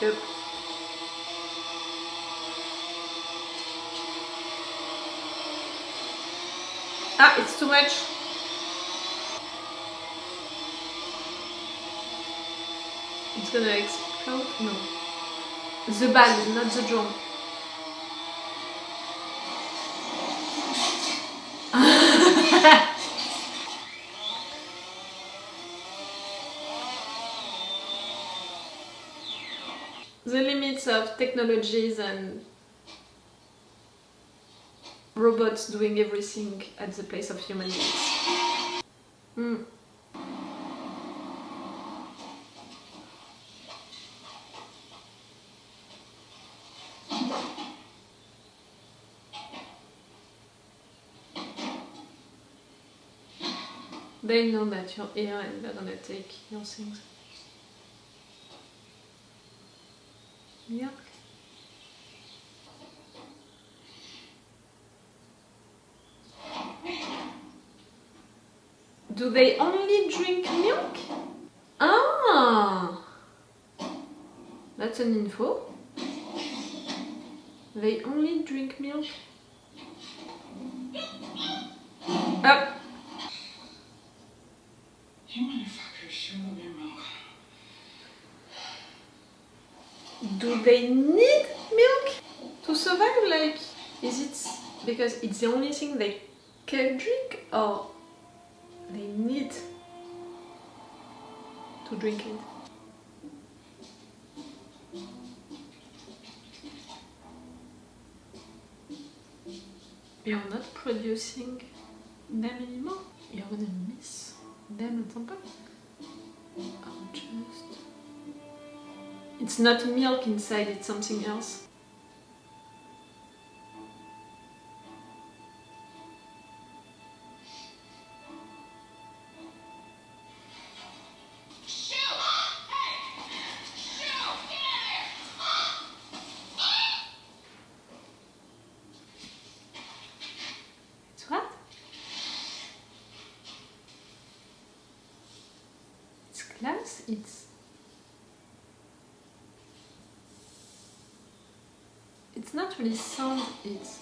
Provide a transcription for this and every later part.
Yep. Ah, it's too much. It's gonna explode? No. The band, not the drum. The limits of technologies and robots doing everything at the place of human beings. They know that you're here and they're gonna take your things. Yeah. Do they only drink milk? Ah! That's an info. They only drink milk? Up! You motherfuckers should love your milk. Do they need milk to survive? Like, is it because it's the only thing they can drink, or they need to drink it? You're not producing them anymore. You're gonna miss them at some point. Oh, just... It's not milk inside, it's something else. It's what? It's glass, it's not really sound, it's...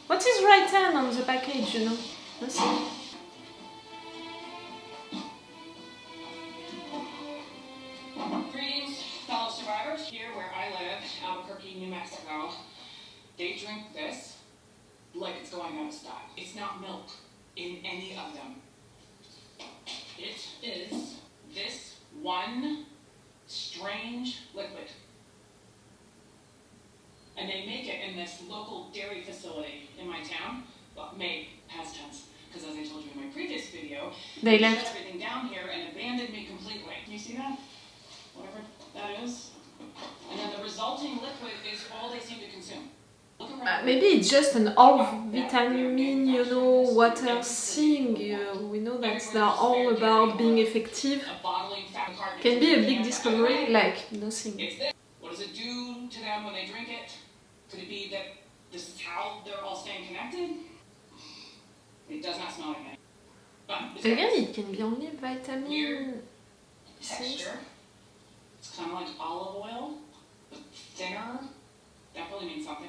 What is written on the package, you know? Nothing. Greetings, fellow survivors. Here where I live, Albuquerque, New Mexico, they drink this like it's going out of style. It's not milk in any of them. It is this one strange liquid. And they make it in this local dairy facility in my town. Well, made, past tense, because as I told you in my previous video, They shut left. everything down here and abandoned me completely. You see that? Whatever that is. And then the resulting liquid is all they seem to consume. Look around. Maybe it's just an all vitamin, you know, water thing. We know that they're all about being effective. A bottling fat carton Can be a big can- discovery, like nothing. It's this. What does it do to them when they drink it? Could it be that this is how they're all staying connected? It does not smell like anything. But it's got Again, this it can be only vitamin weird things. texture. It's kind of like olive oil, but thinner. That probably means something.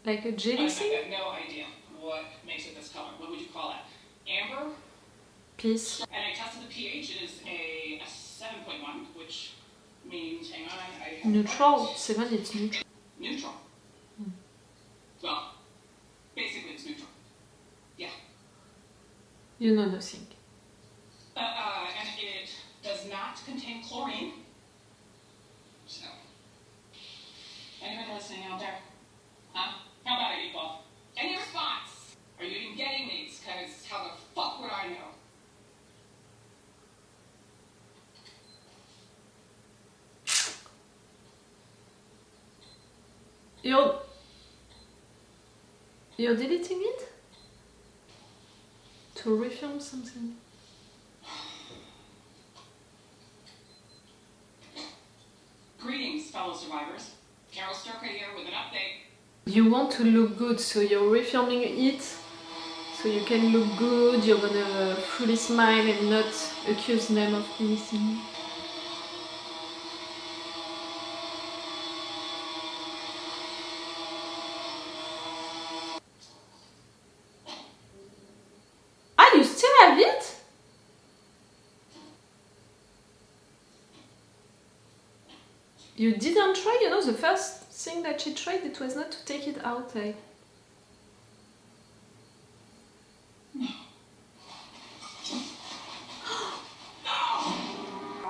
Like a jelly I have thing? no idea what makes it this color. What would you call that? Amber? Peace. And I tested the pH. It is a 7.1, which means, hang on, I have Neutral. 7, it's neutral. neutral. Well, basically it's neutral. Yeah. You know nothing. And it does not contain chlorine. So, anyone listening out there? Huh? How about it, you both? Any response? Are you even getting these? Because how the fuck would I know? You're deleting it? To refilm something? Greetings, fellow survivors. Carol Sturka here with an update. You want to look good, so you're refilming it so you can look good, you're gonna fully smile and not accuse them of anything. You didn't try, you know, the first thing that she tried, it was not to take it out, like.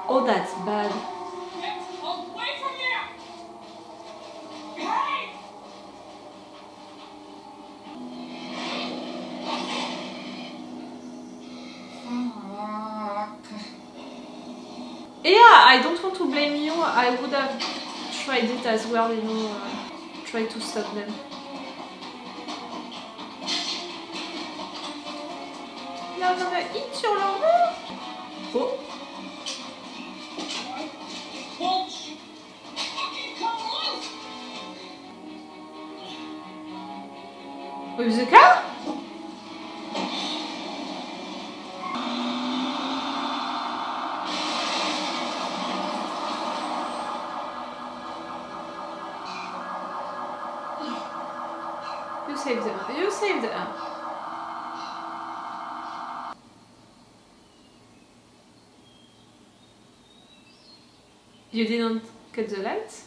Oh, that's bad. Get away from here! Hey! Yeah, I don't want to blame you. I would have tried it as well, you know, try to stop them. You're gonna eat your lover? Oh. Won't you fucking come on? With the car? You saved her. You saved her. You didn't cut the lights?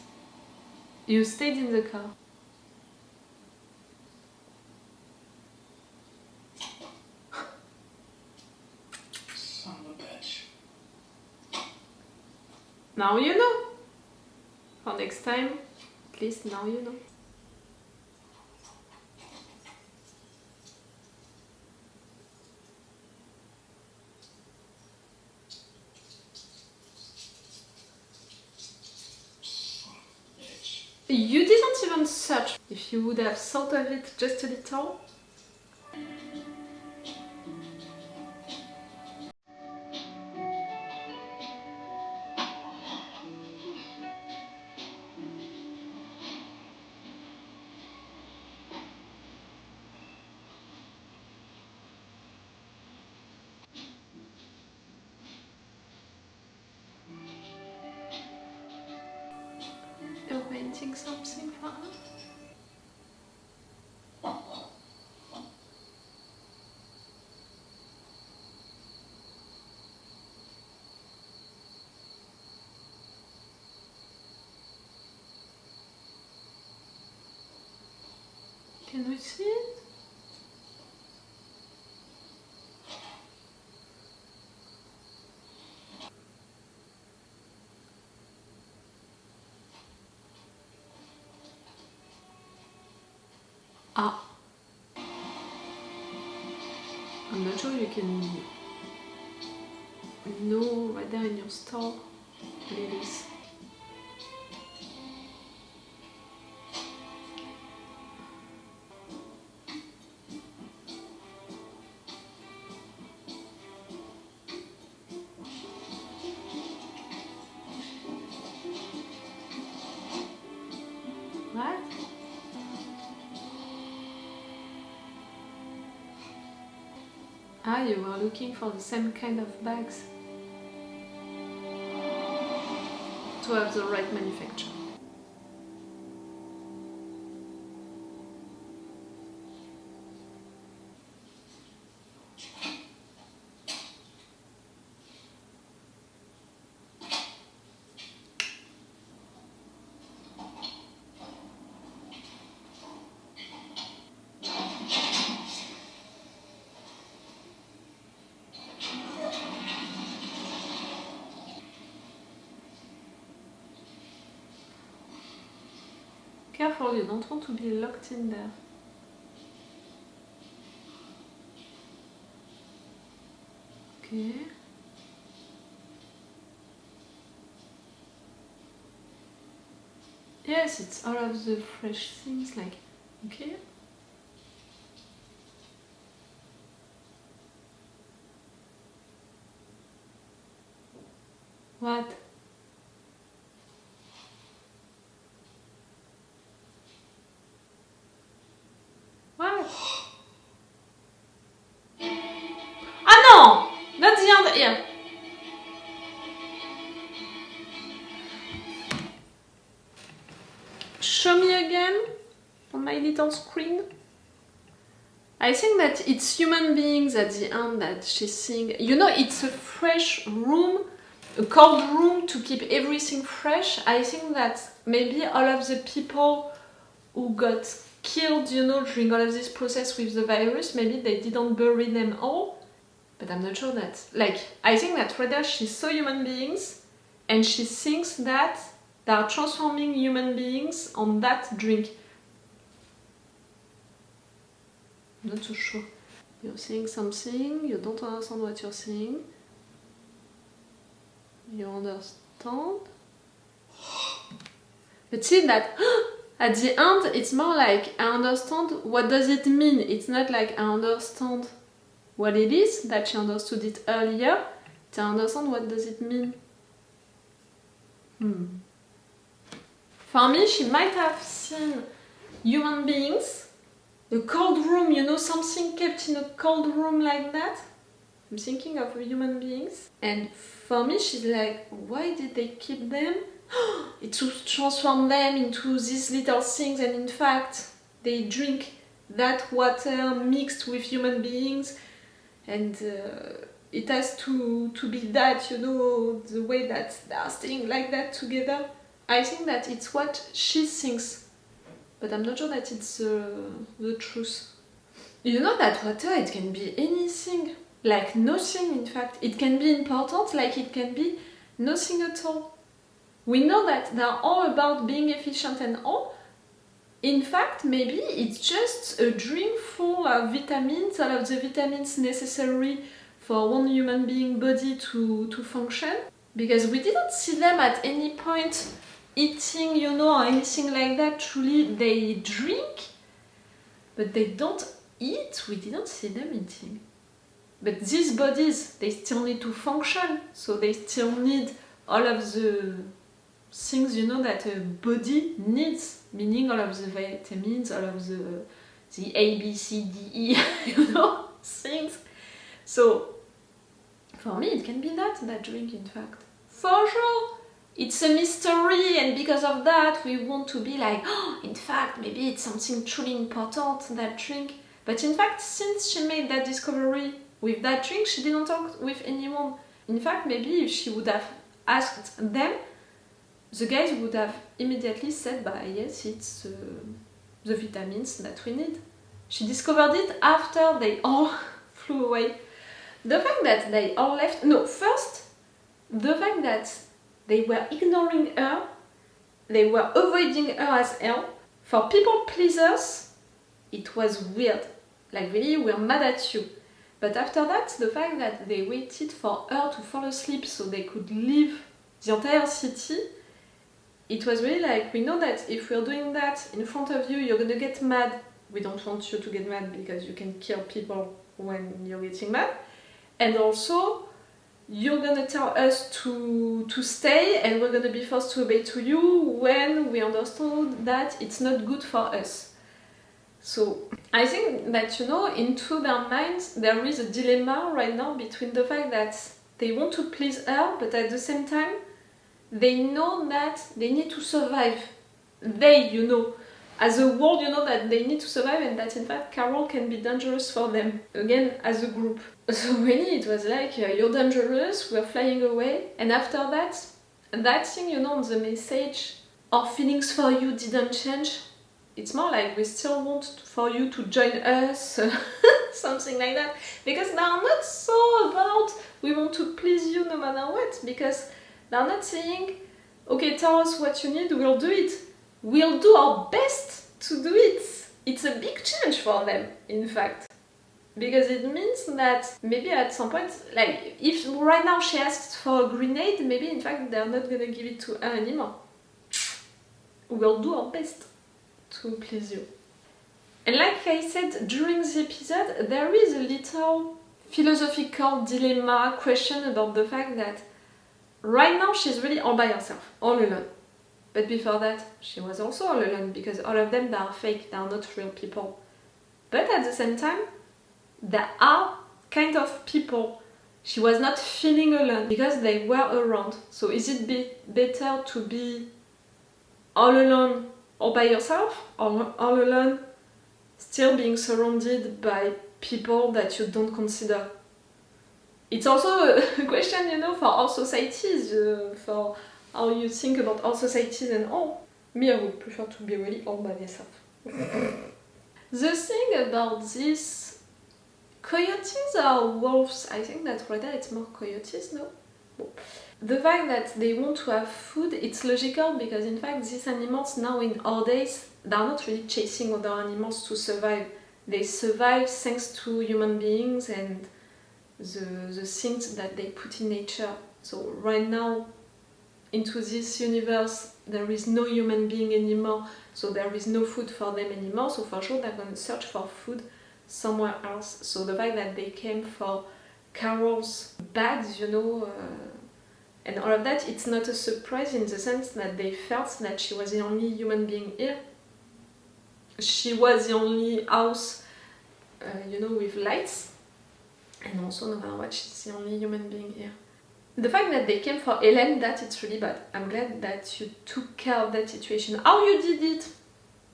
You stayed in the car. Son of a bitch. Now you know. For next time, at least now you know. You didn't even search. If you would have thought of it just a little. You're painting something for her? Can we see it? Ah. I'm not sure you can know right there in your store what it is. What? Ah, you were looking for the same kind of bags to have the right manufacture. Careful, you don't want to be locked in there. Okay. Yes, it's all of the fresh things, like, okay. What? What? Ah no! Not the other ear! Show me again on my little screen. I think that it's human beings at the end that she's seeing. You know, it's a fresh room a cold room to keep everything fresh. I think that maybe all of the people who got killed, you know, during all of this process with the virus, maybe they didn't bury them all. But I'm not sure that... Like, I think that rather she saw human beings and she thinks that they are transforming human beings on that drink. I'm not so sure. You're seeing something, you don't understand what you're seeing. You understand? But see that at the end it's more like I understand what does it mean. It's not like I understand what it is, that she understood it earlier. To understand what does it mean. For me, she might have seen human beings, a cold room, you know, something kept in a cold room like that. I'm thinking of human beings. And for me, she's like, why did they keep them? It to transform them into these little things, and in fact, they drink that water mixed with human beings, and it has to be that, you know, the way that they are staying like that together. I think that it's what she thinks, but I'm not sure that it's the truth. You know that water, it can be anything, like nothing in fact. It can be important, like it can be nothing at all. We know that they're all about being efficient and all. In fact, maybe it's just a drink full of vitamins, all of the vitamins necessary for one human being body to function. Because we didn't see them at any point eating, you know, or anything like that. Truly, they drink, but they don't eat. We didn't see them eating. But these bodies, they still need to function, so they still need all of the things, you know, that a body needs, meaning all of the vitamins, all of the A, B, C, D, E, you know, things. So, for me, it can be that drink, in fact. For sure! It's a mystery, and because of that, we want to be like, oh, in fact, maybe it's something truly important, that drink. But in fact, since she made that discovery with that drink, she didn't talk with anyone. In fact, maybe if she would have asked them, the guys would have immediately said, yes, it's the vitamins that we need. She discovered it after they all flew away. The fact that they all left... No, first, the fact that they were ignoring her, they were avoiding her as hell. For people pleasers, it was weird. Like, really, we're mad at you. But after that, the fact that they waited for her to fall asleep so they could leave the entire city, it was really like, we know that if we're doing that in front of you, you're gonna get mad. We don't want you to get mad because you can kill people when you're getting mad. And also, you're gonna tell us to stay, and we're gonna be forced to obey to you when we understood that it's not good for us. So, I think that, you know, into their minds, there is a dilemma right now between the fact that they want to please her, but at the same time, they know that they need to survive. They, you know, as a world, you know that they need to survive, and that in fact Carol can be dangerous for them, again, as a group. So really it was like, you're dangerous, we're flying away, and after that, that thing, you know, on the message, our feelings for you didn't change. It's more like we still want for you to join us, something like that. Because they are not so about, we want to please you no matter what, because they're not saying, okay, tell us what you need, we'll do it. We'll do our best to do it. It's a big change for them, in fact. Because it means that maybe at some point, like, if right now she asks for a grenade, maybe in fact they're not gonna give it to her anymore. We'll do our best to please you. And like I said during the episode, there is a little philosophical dilemma, question about the fact that right now she's really all by herself, all alone. But before that, she was also all alone, because all of them, they are fake, they are not real people. But at the same time, they are kind of people. She was not feeling alone, because they were around. So is it better to be all alone, all by yourself, or all alone, still being surrounded by people that you don't consider it's also a question, you know, for our societies, for how you think about our societies and all. Me, I would prefer to be really all by myself. The thing about this coyotes or wolves, I think that right there it's more coyotes, no? The fact that they want to have food, it's logical because in fact these animals now in our days, they're not really chasing other animals to survive. They survive thanks to human beings and the things that they put in nature. So right now, into this universe, there is no human being anymore, so there is no food for them anymore, so for sure they're going to search for food somewhere else. So the fact that they came for Carol's bags, you know, and all of that, it's not a surprise in the sense that they felt that she was the only human being here. She was the only house, you know, with lights, and also no matter what, she's the only human being here. The fact that they came for Helen, that it's really bad. I'm glad that you took care of that situation. How you did it,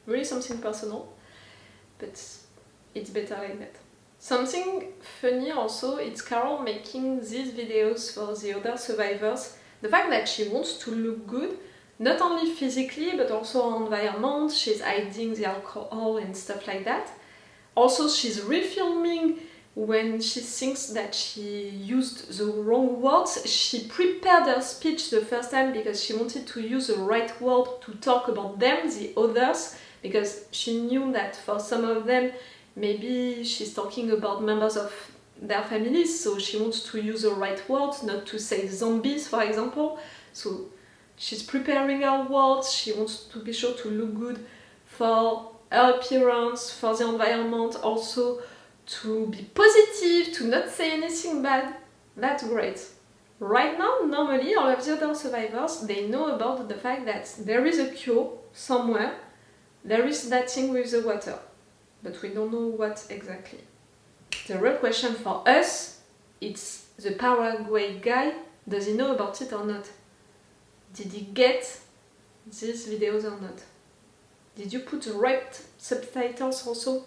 really something personal, but it's better like that. Something funny also, it's Carol making these videos for the other survivors. The fact that she wants to look good, not only physically, but also her environment. She's hiding the alcohol and stuff like that. Also, she's refilming when she thinks that she used the wrong words. She prepared her speech the first time because she wanted to use the right word to talk about them, the others, because she knew that for some of them, maybe she's talking about members of their families, so she wants to use the right words, not to say zombies, for example. So she's preparing her words, she wants to be sure to look good for her appearance, for the environment, also to be positive, to not say anything bad. That's great. Right now, normally, all of the other survivors, they know about the fact that there is a cure somewhere, there is that thing with the water, but we don't know what exactly. The real question for us, it's the Paraguay guy, does he know about it or not? Did he get these videos or not? Did you put the right subtitles also?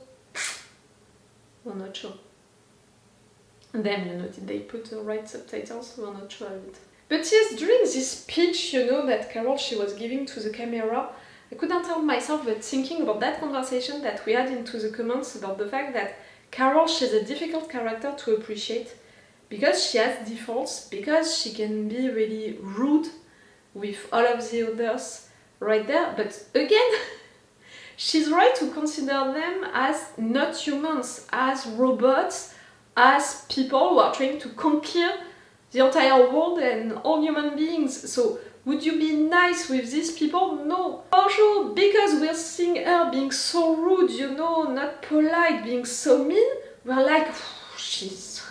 We're not sure. Them, you know, did they put the right subtitles? We're not sure of it. But yes, during this speech, you know, that Carol, she was giving to the camera, I couldn't help myself but thinking about that conversation that we had into the comments about the fact that Carol, she's a difficult character to appreciate because she has defaults, because she can be really rude with all of the others right there, but again, she's right to consider them as not humans, as robots, as people who are trying to conquer the entire world and all human beings. So would you be nice with these people? No. For sure, because we're seeing her being so rude, you know, not polite, being so mean, we're like, she's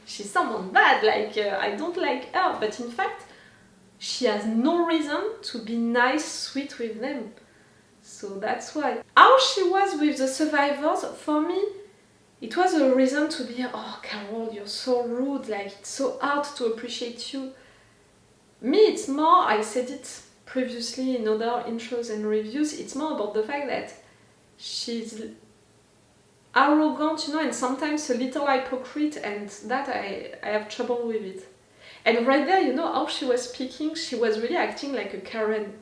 someone bad, like, I don't like her. But in fact, she has no reason to be nice, sweet with them. So that's why. How she was with the survivors, for me, it was a reason to be, oh, Carol, you're so rude, like, it's so hard to appreciate you. Me, it's more, I said it previously in other intros and reviews, it's more about the fact that she's arrogant, you know, and sometimes a little hypocrite, and that I have trouble with it. And right there, you know, how she was speaking, she was really acting like a Karen.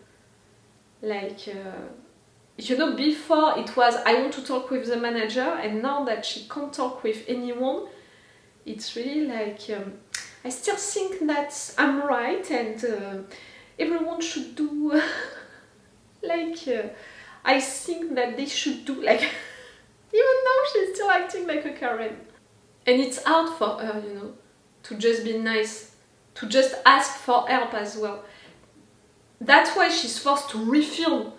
Like, you know, before it was, I want to talk with the manager, and now that she can't talk with anyone, it's really like, I still think that I'm right and everyone should do like I think that they should do, like, even though she's still acting like a Karen. And it's hard for her, you know, to just be nice, to just ask for help as well. That's why she's forced to refilm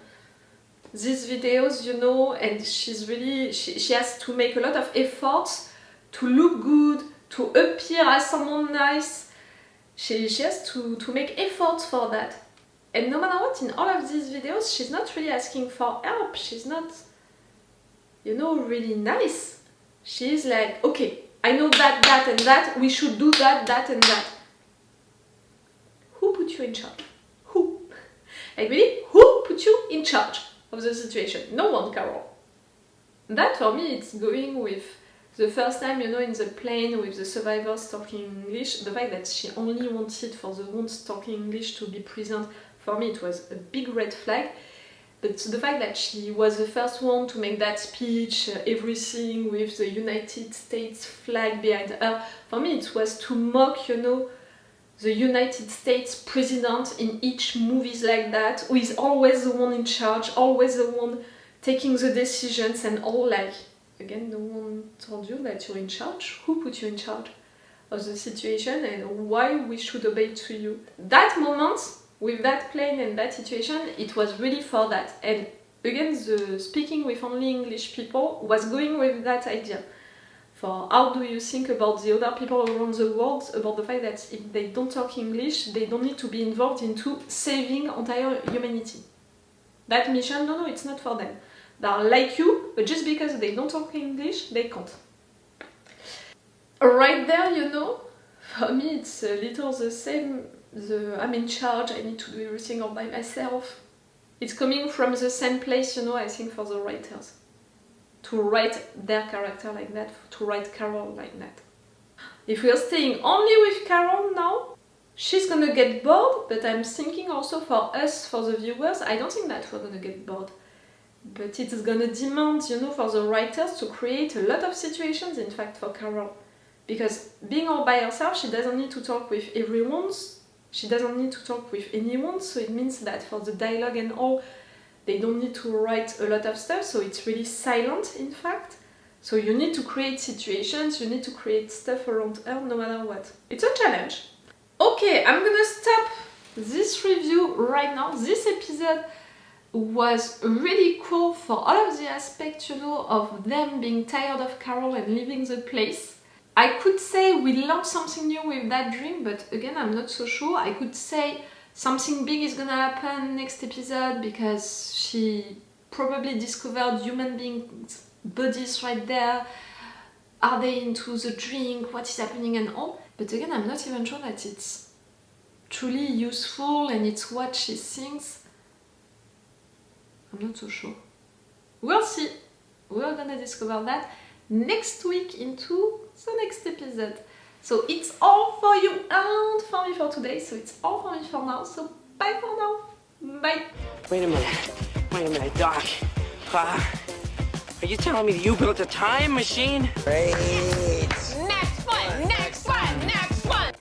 these videos, you know, and she's really, she has to make a lot of efforts to look good, to appear as someone nice. She has to make efforts for that. And no matter what, in all of these videos, she's not really asking for help. She's not, you know, really nice. She's like, okay, I know that, that and that, we should do that, that and that. Who put you in charge? Who? Like really, who put you in charge of the situation? No one, Carol. That for me, it's going with The first time, you know, in the plane with the survivors talking English, the fact that she only wanted for the ones talking English to be present, for me it was a big red flag. But the fact that she was the first one to make that speech, everything with the United States flag behind her, for me it was to mock, you know, the United States president in each movies like that, who is always the one in charge, always the one taking the decisions and all, like, again, no one told you that you're in charge. Who put you in charge of the situation and why we should obey to you? That moment, with that plane and that situation, it was really for that. And again, the speaking with only English people was going with that idea. For how do you think about the other people around the world, about the fact that if they don't talk English, they don't need to be involved into saving entire humanity. That mission, no, it's not for them. They are like you, but just because they don't talk English, they can't. Right there, you know, for me it's a little the same. I'm in charge, I need to do everything all by myself. It's coming from the same place, you know, I think, for the writers. To write their character like that, to write Carol like that. If we are staying only with Carol now, she's gonna get bored, but I'm thinking also for us, for the viewers, I don't think that we're gonna get bored. But it's gonna demand, you know, for the writers to create a lot of situations, in fact, for Carol. Because being all by herself, she doesn't need to talk with everyone, she doesn't need to talk with anyone, so it means that for the dialogue and all, they don't need to write a lot of stuff, so it's really silent, in fact. So you need to create situations, you need to create stuff around her, no matter what. It's a challenge. Okay, I'm gonna stop this review right now. This episode was really cool for all of the aspects, you know, of them being tired of Carol and leaving the place. I could say we learned something new with that dream, but again, I'm not so sure. I could say something big is gonna happen next episode because she probably discovered human beings' bodies right there. Are they into the drink? What is happening and all? But again, I'm not even sure that it's truly useful and it's what she thinks. I'm not so sure. We'll see. We're gonna discover that next week into the next episode. So it's all for you and for me for today. So it's all for me for now. So bye for now. Bye. Wait a minute, Doc. Are you telling me that you built a time machine? Hey.